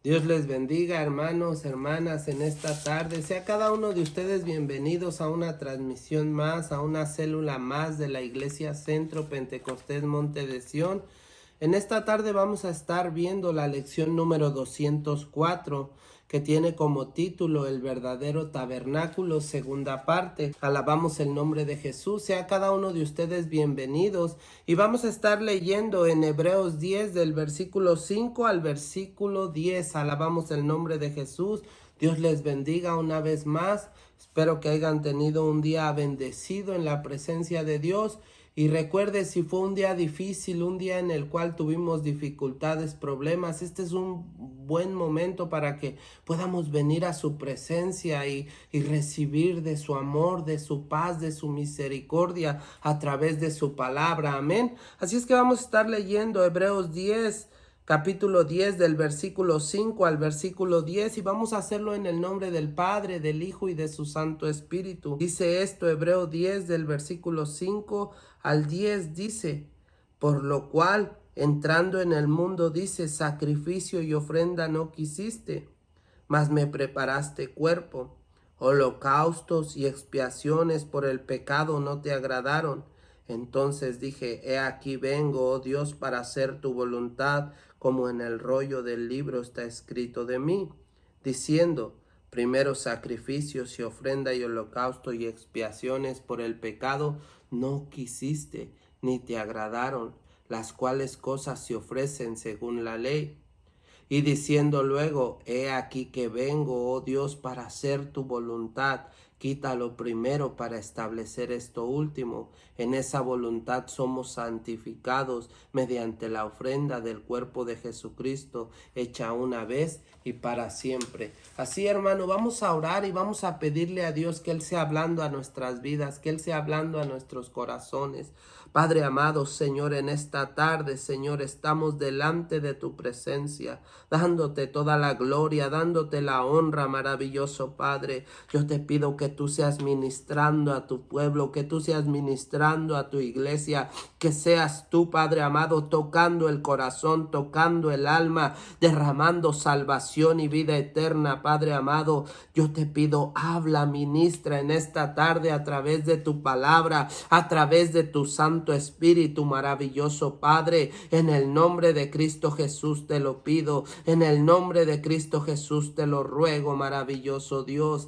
Dios les bendiga, hermanos, hermanas, en esta tarde. Sea cada uno de ustedes bienvenidos a una transmisión más, a una célula más de la Iglesia Centro Pentecostés Monte de Sión. En esta tarde vamos a estar viendo la lección número 204, que tiene como título El verdadero tabernáculo, segunda parte. Alabamos el nombre de Jesús. Sea cada uno de ustedes bienvenidos. Y vamos a estar leyendo en Hebreos 10 del versículo 5 al versículo 10. Alabamos el nombre de Jesús. Dios les bendiga una vez más. Espero que hayan tenido un día bendecido en la presencia de Dios. Y recuerde, si fue un día difícil, un día en el cual tuvimos dificultades, problemas, este es un buen momento para que podamos venir a su presencia y recibir de su amor, de su paz, de su misericordia a través de su palabra. Amén. Así es que vamos a estar leyendo Hebreos 10. Capítulo 10 del versículo 5 al versículo 10 y vamos a hacerlo en el nombre del Padre, del Hijo y de su Santo Espíritu. Dice esto, Hebreos 10 del versículo 5 al 10 dice: por lo cual, entrando en el mundo, dice, sacrificio y ofrenda no quisiste, mas me preparaste cuerpo. Holocaustos y expiaciones por el pecado no te agradaron. Entonces dije, he aquí vengo, oh Dios, para hacer tu voluntad, como en el rollo del libro está escrito de mí, diciendo, primero sacrificios y ofrenda y holocausto y expiaciones por el pecado no quisiste, ni te agradaron, las cuales cosas se ofrecen según la ley. Y diciendo luego, he aquí que vengo, oh Dios, para hacer tu voluntad. Quita lo primero para establecer esto último. En esa voluntad somos santificados mediante la ofrenda del cuerpo de Jesucristo, hecha una vez y para siempre. Así, hermano, vamos a orar y vamos a pedirle a Dios que Él sea hablando a nuestras vidas, que Él sea hablando a nuestros corazones. Padre amado, Señor, en esta tarde, Señor, estamos delante de tu presencia, dándote toda la gloria, dándote la honra, maravilloso Padre. Yo te pido que tú seas ministrando a tu pueblo, que tú seas ministrando a tu iglesia, que seas tú, Padre amado, tocando el corazón, tocando el alma, derramando salvación y vida eterna, Padre amado. Yo te pido, habla, ministra en esta tarde a través de tu palabra, a través de tu Santo Espíritu, maravilloso Padre. En el nombre de Cristo Jesús te lo pido, en el nombre de Cristo Jesús te lo ruego, maravilloso Dios.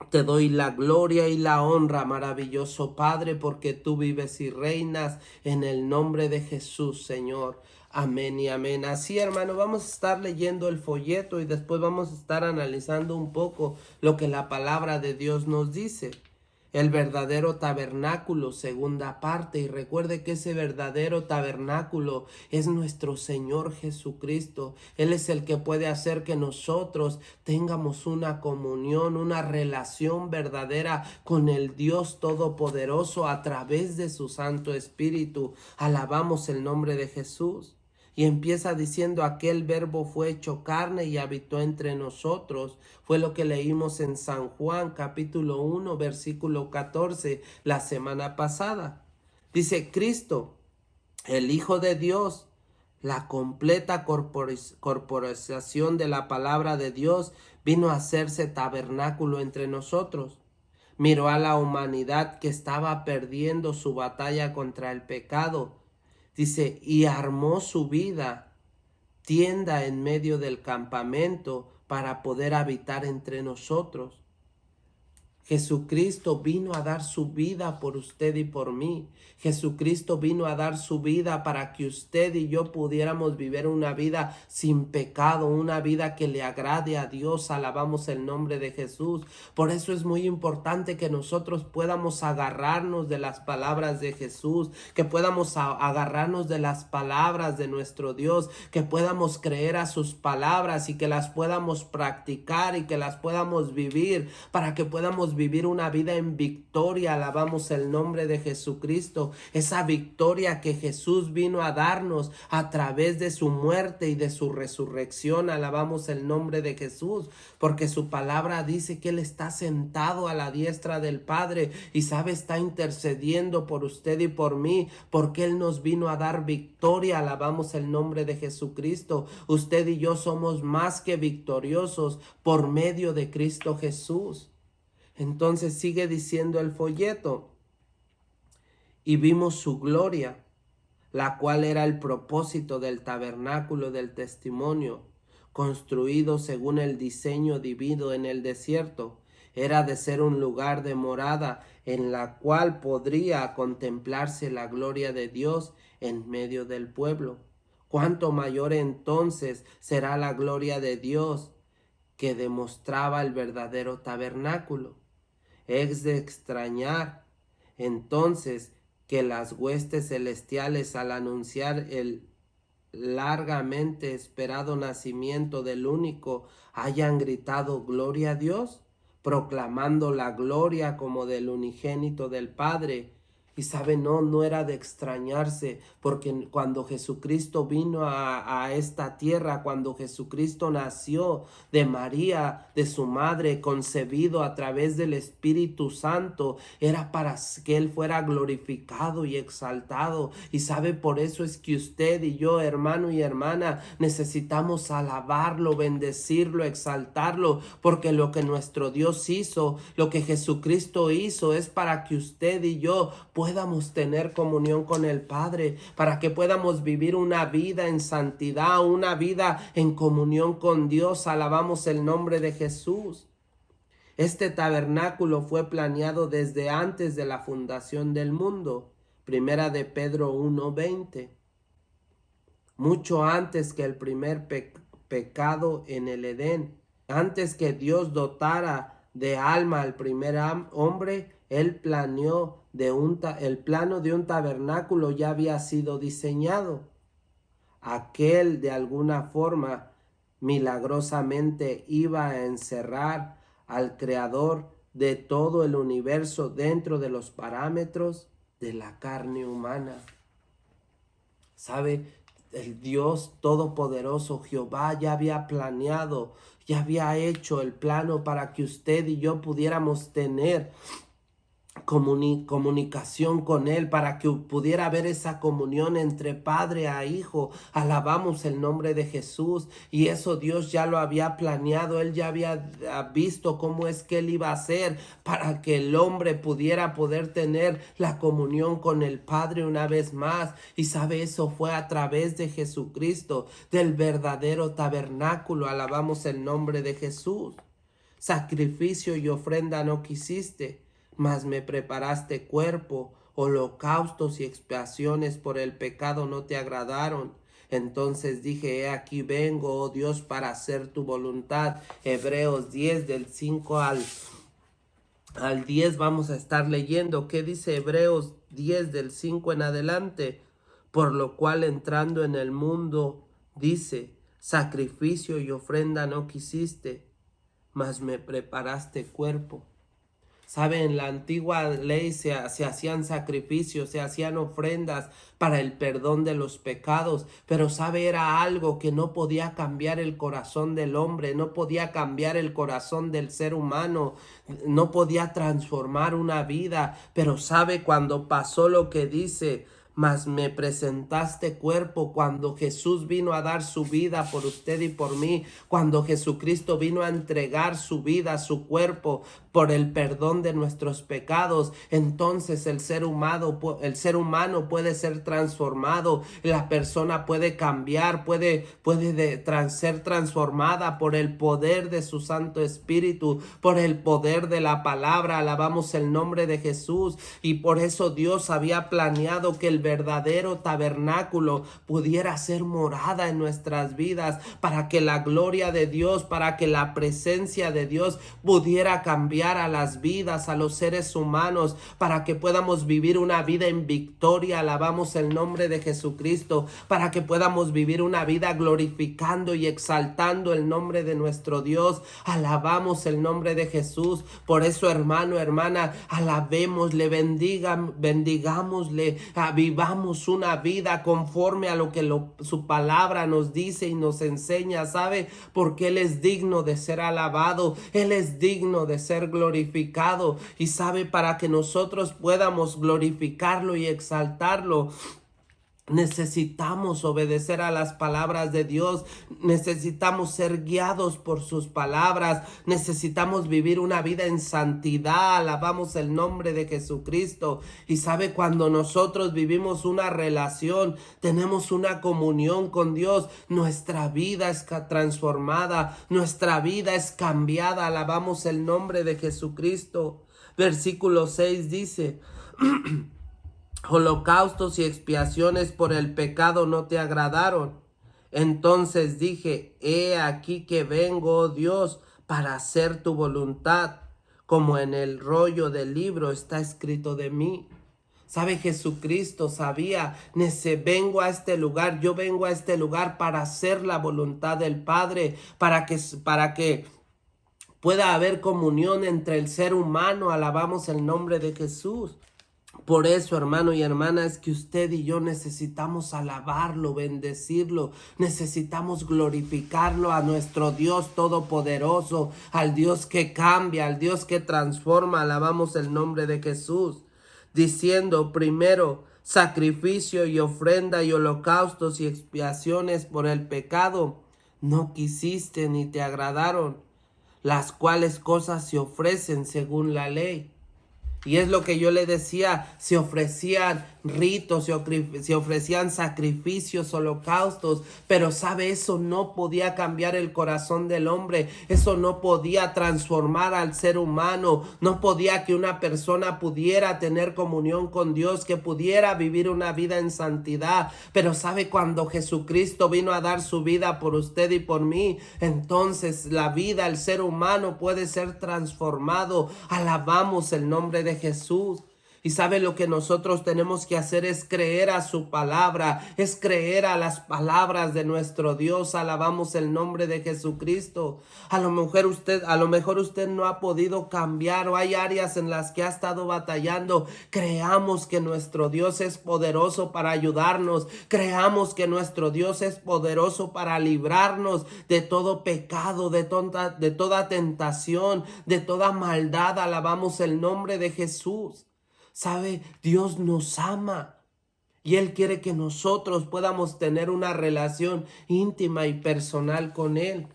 Te doy la gloria y la honra, maravilloso Padre, porque tú vives y reinas en el nombre de Jesús, Señor. Amén y amén. Así, hermano, vamos a estar leyendo el folleto y después vamos a estar analizando un poco lo que la palabra de Dios nos dice. El verdadero tabernáculo, segunda parte. Y recuerde que ese verdadero tabernáculo es nuestro Señor Jesucristo. Él es el que puede hacer que nosotros tengamos una comunión, una relación verdadera con el Dios Todopoderoso a través de su Santo Espíritu. Alabamos el nombre de Jesús. Y empieza diciendo, aquel verbo fue hecho carne y habitó entre nosotros. Fue lo que leímos en San Juan capítulo 1 versículo 14 la semana pasada. Dice, Cristo, el Hijo de Dios, la completa corporización de la palabra de Dios, vino a hacerse tabernáculo entre nosotros. Miró a la humanidad que estaba perdiendo su batalla contra el pecado. Dice, y armó su vida, tienda en medio del campamento para poder habitar entre nosotros. Jesucristo vino a dar su vida por usted y por mí. Jesucristo vino a dar su vida para que usted y yo pudiéramos vivir una vida sin pecado, una vida que le agrade a Dios. Alabamos el nombre de Jesús. Por eso es muy importante que nosotros podamos agarrarnos de las palabras de Jesús, que podamos agarrarnos de las palabras de nuestro Dios, que podamos creer a sus palabras y que las podamos practicar y que las podamos vivir, para que podamos vivir una vida en victoria. Alabamos el nombre de Jesucristo. Esa victoria que Jesús vino a darnos a través de su muerte y de su resurrección. Alabamos el nombre de Jesús, porque su palabra dice que Él está sentado a la diestra del Padre y está intercediendo por usted y por mí, porque Él nos vino a dar victoria. Alabamos el nombre de Jesucristo. Usted y yo somos más que victoriosos por medio de Cristo Jesús. Entonces sigue diciendo el folleto: y vimos su gloria, la cual era el propósito del tabernáculo del testimonio, construido según el diseño divino en el desierto. Era de ser un lugar de morada en la cual podría contemplarse la gloria de Dios en medio del pueblo. Cuánto mayor entonces será la gloria de Dios que demostraba el verdadero tabernáculo. Es de extrañar entonces que las huestes celestiales, al anunciar el largamente esperado nacimiento del único, hayan gritado gloria a Dios, proclamando la gloria como del unigénito del Padre. Y no era de extrañarse, porque cuando Jesucristo vino a esta tierra, cuando Jesucristo nació de María, de su madre, concebido a través del Espíritu Santo, era para que Él fuera glorificado y exaltado. Y por eso es que usted y yo, hermano y hermana, necesitamos alabarlo, bendecirlo, exaltarlo, porque lo que nuestro Dios hizo, lo que Jesucristo hizo, es para que usted y yo podamos tener comunión con el Padre, para que podamos vivir una vida en santidad, una vida en comunión con Dios. Alabamos el nombre de Jesús. Este tabernáculo fue planeado desde antes de la fundación del mundo. Primera de Pedro 1:20. Mucho antes que el primer pecado en el Edén, antes que Dios dotara de alma al primer hombre, Él planeó el plano de un tabernáculo ya había sido diseñado. Aquel de alguna forma milagrosamente iba a encerrar al creador de todo el universo dentro de los parámetros de la carne humana. El Dios Todopoderoso, Jehová, ya había planeado, ya había hecho el plano para que usted y yo pudiéramos tener comunicación con Él, para que pudiera haber esa comunión entre padre a hijo. Alabamos el nombre de Jesús. Y eso Dios ya lo había planeado. Él ya había visto cómo es que Él iba a hacer para que el hombre poder tener la comunión con el Padre una vez más. Y eso fue a través de Jesucristo, del verdadero tabernáculo. Alabamos el nombre de Jesús. Sacrificio y ofrenda no quisiste, mas me preparaste cuerpo. Holocaustos y expiaciones por el pecado no te agradaron. Entonces dije: he aquí vengo, oh Dios, para hacer tu voluntad. Hebreos 10 del 5 al 10 vamos a estar leyendo. ¿Qué dice Hebreos 10 del 5 en adelante? Por lo cual, entrando en el mundo, dice: sacrificio y ofrenda no quisiste, mas me preparaste cuerpo. En la antigua ley se hacían sacrificios, se hacían ofrendas para el perdón de los pecados, pero era algo que no podía cambiar el corazón del hombre, no podía cambiar el corazón del ser humano, no podía transformar una vida. Pero cuando pasó lo que dice: mas me presentaste cuerpo, cuando Jesús vino a dar su vida por usted y por mí, cuando Jesucristo vino a entregar su vida, su cuerpo, por el perdón de nuestros pecados, entonces el ser humano puede ser transformado, la persona puede cambiar, puede ser transformada por el poder de su Santo Espíritu, por el poder de la palabra. Alabamos el nombre de Jesús. Y por eso Dios había planeado que el verdadero tabernáculo pudiera ser morada en nuestras vidas, para que la gloria de Dios, para que la presencia de Dios pudiera cambiar a las vidas, a los seres humanos, para que podamos vivir una vida en victoria. Alabamos el nombre de Jesucristo, para que podamos vivir una vida glorificando y exaltando el nombre de nuestro Dios. Alabamos el nombre de Jesús. Por eso, hermano, hermana, alabémosle, bendigámosle, vivamos una vida conforme a lo que su palabra nos dice y nos enseña. ¿Sabe? Porque Él es digno de ser alabado, Él es digno de ser glorificado. Y sabe, para que nosotros podamos glorificarlo y exaltarlo, necesitamos obedecer a las palabras de Dios, necesitamos ser guiados por sus palabras, necesitamos vivir una vida en santidad. Alabamos el nombre de Jesucristo. Y sabe, cuando nosotros vivimos una relación, tenemos una comunión con Dios, nuestra vida es transformada, nuestra vida es cambiada. Alabamos el nombre de Jesucristo. Versículo 6 dice: holocaustos y expiaciones por el pecado no te agradaron. Entonces dije: he aquí que vengo, oh Dios, para hacer tu voluntad, como en el rollo del libro está escrito de mí. ¿Sabe? Jesucristo sabía, vengo a este lugar, yo vengo a este lugar para hacer la voluntad del Padre, para que pueda haber comunión entre el ser humano. Alabamos el nombre de Jesús. Por eso, hermano y hermana, es que usted y yo necesitamos alabarlo, bendecirlo, necesitamos glorificarlo a nuestro Dios todopoderoso, al Dios que cambia, al Dios que transforma. Alabamos el nombre de Jesús, diciendo: primero, sacrificio y ofrenda y holocaustos y expiaciones por el pecado no quisiste ni te agradaron, las cuales cosas se ofrecen según la ley. Y es lo que yo le decía: se ofrecían ritos, se ofrecían sacrificios, holocaustos, pero sabe, eso no podía cambiar el corazón del hombre, eso no podía transformar al ser humano, no podía que una persona pudiera tener comunión con Dios, que pudiera vivir una vida en santidad. Pero sabe, cuando Jesucristo vino a dar su vida por usted y por mí, entonces la vida, el ser humano puede ser transformado. Alabamos el nombre de Jesús. Y sabe, lo que nosotros tenemos que hacer es creer a su palabra, es creer a las palabras de nuestro Dios. Alabamos el nombre de Jesucristo. A lo mejor usted no ha podido cambiar, o hay áreas en las que ha estado batallando. Creamos que nuestro Dios es poderoso para ayudarnos. Creamos que nuestro Dios es poderoso para librarnos de todo pecado, de toda tentación, de toda maldad. Alabamos el nombre de Jesús. ¿Sabe? Dios nos ama y Él quiere que nosotros podamos tener una relación íntima y personal con Él.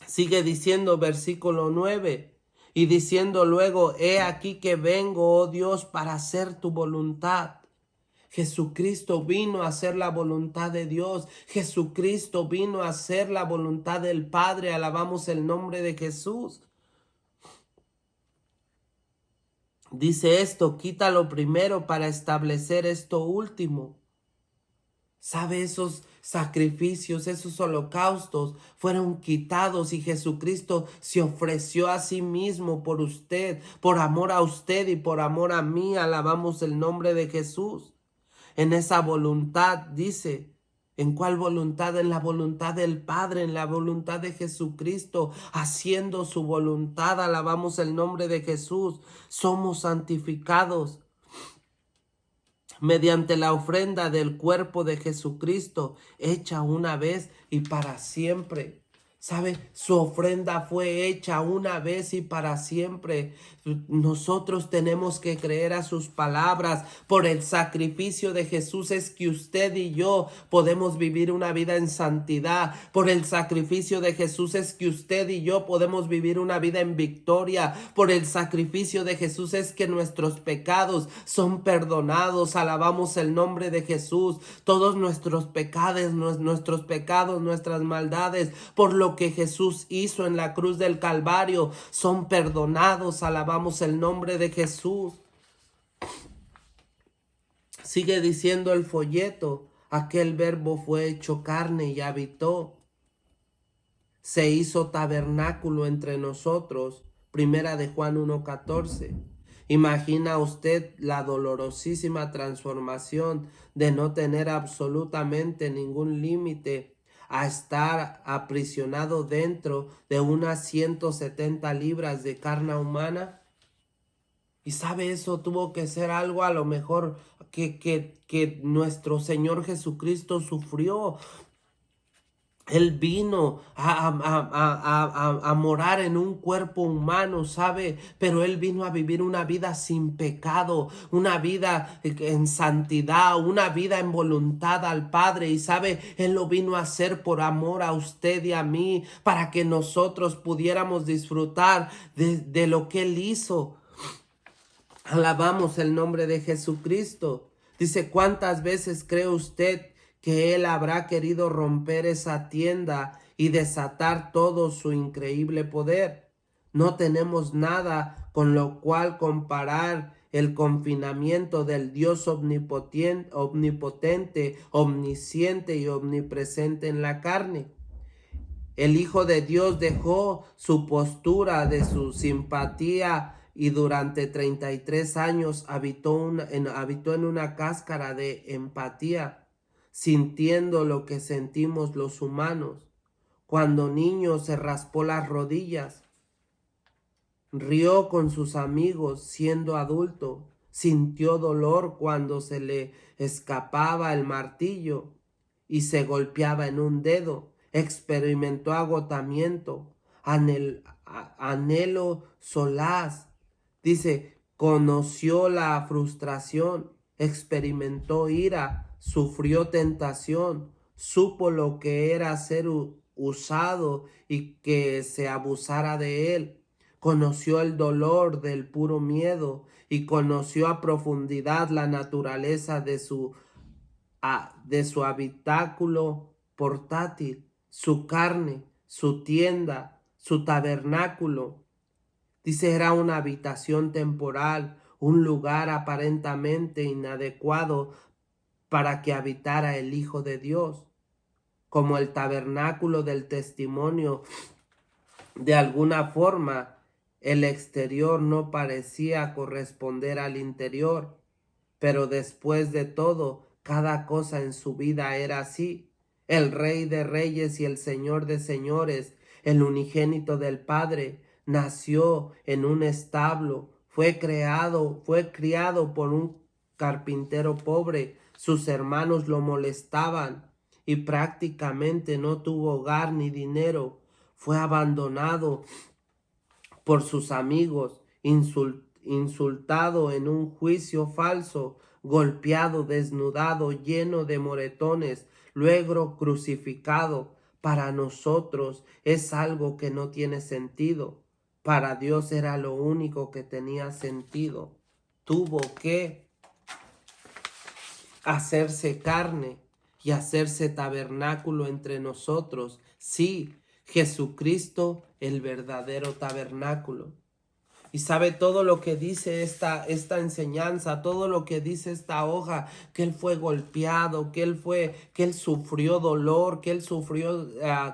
Sigue diciendo versículo 9, y diciendo luego: he aquí que vengo, oh Dios, para hacer tu voluntad. Jesucristo vino a hacer la voluntad de Dios. Jesucristo vino a hacer la voluntad del Padre. Alabamos el nombre de Jesús. Dice esto: quita lo primero para establecer esto último. ¿Sabe? Esos sacrificios, esos holocaustos fueron quitados y Jesucristo se ofreció a sí mismo por usted, por amor a usted y por amor a mí. Alabamos el nombre de Jesús. En esa voluntad, dice, ¿en cuál voluntad? En la voluntad del Padre, en la voluntad de Jesucristo, haciendo su voluntad. Alabamos el nombre de Jesús. Somos santificados mediante la ofrenda del cuerpo de Jesucristo, hecha una vez y para siempre. ¿Sabe? Su ofrenda fue hecha una vez y para siempre. Nosotros tenemos que creer a sus palabras. Por el sacrificio de Jesús es que usted y yo podemos vivir una vida en santidad. Por el sacrificio de Jesús es que usted y yo podemos vivir una vida en victoria. Por el sacrificio de Jesús es que nuestros pecados son perdonados. Alabamos el nombre de Jesús. Todos nuestros pecados, nuestras maldades, por lo que Jesús hizo en la cruz del Calvario, son perdonados. Alabamos el nombre de Jesús. Sigue diciendo el folleto, aquel verbo fue hecho carne y habitó. Se hizo tabernáculo entre nosotros. Primera de Juan 1:14. Imagina usted la dolorosísima transformación de no tener absolutamente ningún límite a estar aprisionado dentro de unas 170 libras de carne humana. Y sabe, eso tuvo que ser algo a lo mejor que nuestro Señor Jesucristo sufrió. Él vino a morar en un cuerpo humano, ¿sabe? Pero Él vino a vivir una vida sin pecado, una vida en santidad, una vida en voluntad al Padre. Y ¿sabe? Él lo vino a hacer por amor a usted y a mí, para que nosotros pudiéramos disfrutar de lo que Él hizo. Alabamos el nombre de Jesucristo. Dice, ¿cuántas veces cree usted que Él habrá querido romper esa tienda y desatar todo su increíble poder? No tenemos nada con lo cual comparar el confinamiento del Dios omnipotente, omnisciente y omnipresente en la carne. El Hijo de Dios dejó su postura de su simpatía y durante 33 años habitó en una cáscara de empatía, sintiendo lo que sentimos los humanos. Cuando niño se raspó las rodillas, rió con sus amigos siendo adulto, sintió dolor cuando se le escapaba el martillo y se golpeaba en un dedo, experimentó agotamiento, anhelo solaz. Dice, conoció la frustración, experimentó ira, sufrió tentación, supo lo que era ser usado y que se abusara de él. Conoció el dolor del puro miedo y conoció a profundidad la naturaleza de su habitáculo portátil, su carne, su tienda, su tabernáculo. Dice, era una habitación temporal, un lugar aparentemente inadecuado para que habitara el Hijo de Dios, como el tabernáculo del testimonio. De alguna forma, el exterior no parecía corresponder al interior, pero después de todo, cada cosa en su vida era así. El Rey de Reyes y el Señor de Señores, el unigénito del Padre, nació en un establo, fue criado por un carpintero pobre. Sus hermanos lo molestaban y prácticamente no tuvo hogar ni dinero. Fue abandonado por sus amigos, insultado en un juicio falso, golpeado, desnudado, lleno de moretones, luego crucificado. Para nosotros es algo que no tiene sentido. Para Dios era lo único que tenía sentido. Tuvo que hacerse carne y hacerse tabernáculo entre nosotros. Sí, Jesucristo, el verdadero tabernáculo. Y sabe todo lo que dice esta enseñanza, todo lo que dice esta hoja, que Él fue golpeado, que Él sufrió dolor, que Él sufrió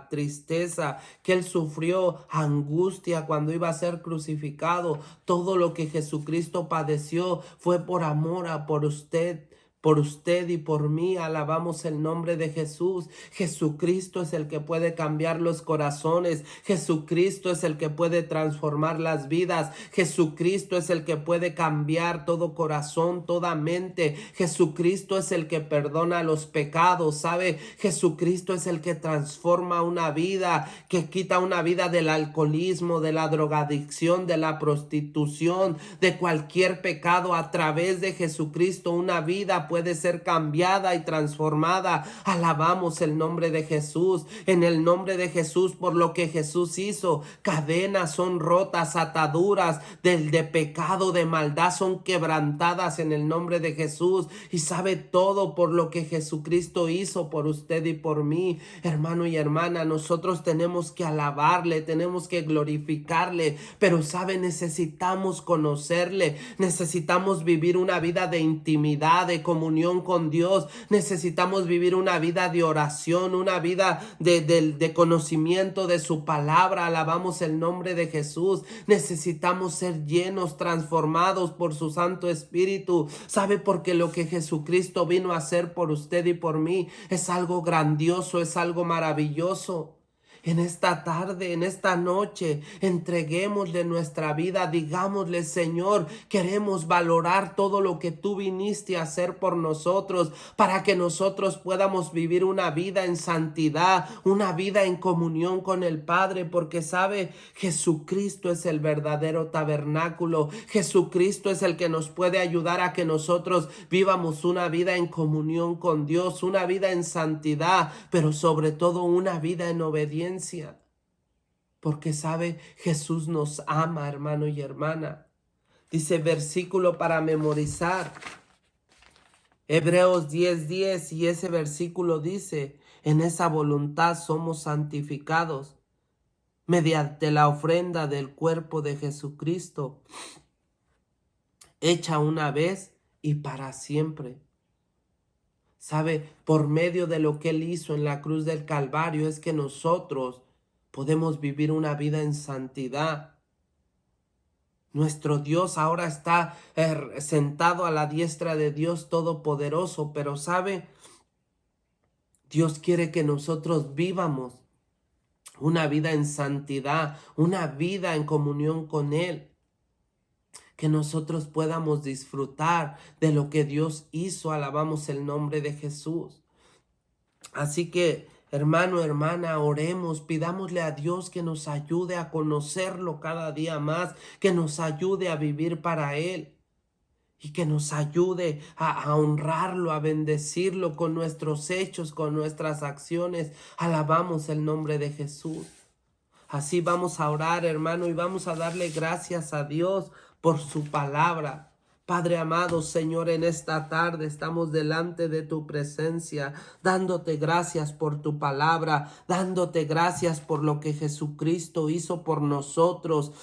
tristeza, que Él sufrió angustia cuando iba a ser crucificado. Todo lo que Jesucristo padeció fue por amor por usted. Por usted y por mí. Alabamos el nombre de Jesús. Jesucristo es el que puede cambiar los corazones. Jesucristo es el que puede transformar las vidas. Jesucristo es el que puede cambiar todo corazón, toda mente. Jesucristo es el que perdona los pecados, ¿sabe? Jesucristo es el que transforma una vida, que quita una vida del alcoholismo, de la drogadicción, de la prostitución, de cualquier pecado. A través de Jesucristo una vida puede ser cambiada y transformada. Alabamos el nombre de Jesús. En el nombre de Jesús, por lo que Jesús hizo, cadenas son rotas, ataduras de pecado, de maldad son quebrantadas en el nombre de Jesús. Y sabe, todo por lo que Jesucristo hizo por usted y por mí. Hermano y hermana, nosotros tenemos que alabarle, tenemos que glorificarle, pero sabe, necesitamos conocerle, necesitamos vivir una vida de intimidad, de comunicación comunión con Dios. Necesitamos vivir una vida de oración, una vida de conocimiento de su palabra. Alabamos el nombre de Jesús. Necesitamos ser llenos, transformados por su Santo Espíritu. ¿Sabe? Porque lo que Jesucristo vino a hacer por usted y por mí es algo grandioso, es algo maravilloso. En esta tarde, en esta noche, entreguémosle nuestra vida, digámosle: Señor, queremos valorar todo lo que tú viniste a hacer por nosotros, para que nosotros podamos vivir una vida en santidad, una vida en comunión con el Padre, porque sabe, Jesucristo es el verdadero tabernáculo. Jesucristo es el que nos puede ayudar a que nosotros vivamos una vida en comunión con Dios, una vida en santidad, pero sobre todo una vida en obediencia. Porque sabe, Jesús nos ama, hermano y hermana. Dice versículo para memorizar, Hebreos 10:10, y ese versículo dice: en esa voluntad somos santificados mediante la ofrenda del cuerpo de Jesucristo, hecha una vez y para siempre. ¿Sabe? Por medio de lo que Él hizo en la cruz del Calvario es que nosotros podemos vivir una vida en santidad. Nuestro Dios ahora está sentado a la diestra de Dios Todopoderoso, pero ¿sabe? Dios quiere que nosotros vivamos una vida en santidad, una vida en comunión con Él. Que nosotros podamos disfrutar de lo que Dios hizo. Alabamos el nombre de Jesús. Así que, hermano, hermana, oremos, pidámosle a Dios que nos ayude a conocerlo cada día más, que nos ayude a vivir para Él y que nos ayude a honrarlo, a bendecirlo con nuestros hechos, con nuestras acciones. Alabamos el nombre de Jesús. Así vamos a orar, hermano, y vamos a darle gracias a Dios por su palabra. Padre amado, Señor, en esta tarde estamos delante de tu presencia, dándote gracias por tu palabra, dándote gracias por lo que Jesucristo hizo por nosotros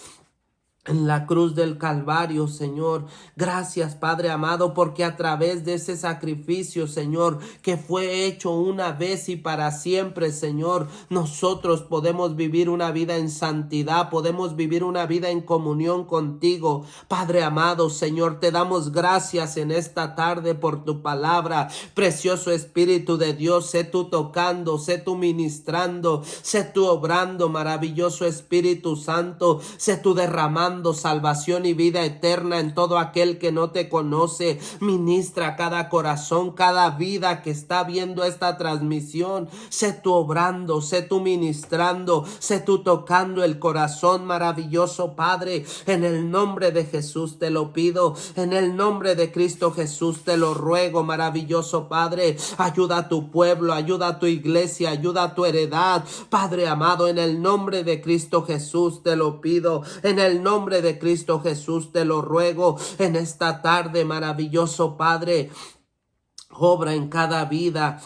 en la cruz del Calvario, Señor. Gracias, Padre amado, porque a través de ese sacrificio, Señor, que fue hecho una vez y para siempre, Señor, nosotros podemos vivir una vida en santidad, podemos vivir una vida en comunión contigo. Padre amado, Señor, te damos gracias en esta tarde por tu palabra. Precioso Espíritu de Dios, sé tú tocando, sé tú ministrando, sé tú obrando. Maravilloso Espíritu Santo, sé tú derramando salvación y vida eterna en todo aquel que no te conoce. Ministra cada corazón, cada vida que está viendo esta transmisión. Sé tú obrando, sé tú ministrando, sé tú tocando el corazón. Maravilloso Padre, en el nombre de Jesús te lo pido, en el nombre de Cristo Jesús te lo ruego. Maravilloso Padre, ayuda a tu pueblo, ayuda a tu iglesia, ayuda a tu heredad. Padre amado, en el nombre de Cristo Jesús te lo pido, en el nombre de Cristo Jesús te lo ruego en esta tarde. Maravilloso Padre, obra en cada vida,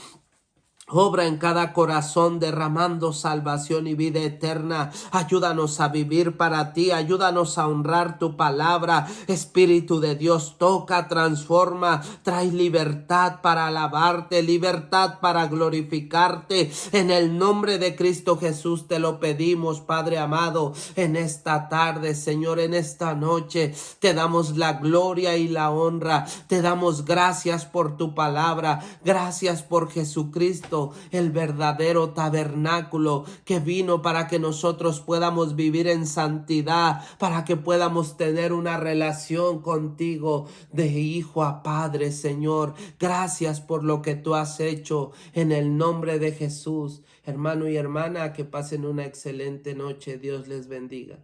obra en cada corazón, derramando salvación y vida eterna. Ayúdanos a vivir para ti, ayúdanos a honrar tu palabra. Espíritu de Dios, toca, transforma, trae libertad para alabarte, libertad para glorificarte. En el nombre de Cristo Jesús te lo pedimos, Padre amado, en esta tarde, Señor, en esta noche. Te damos la gloria y la honra. Te damos gracias por tu palabra. Gracias por Jesucristo, el verdadero tabernáculo que vino para que nosotros podamos vivir en santidad, para que podamos tener una relación contigo de hijo a padre, Señor. Gracias por lo que tú has hecho en el nombre de Jesús. Hermano y hermana, que pasen una excelente noche. Dios les bendiga.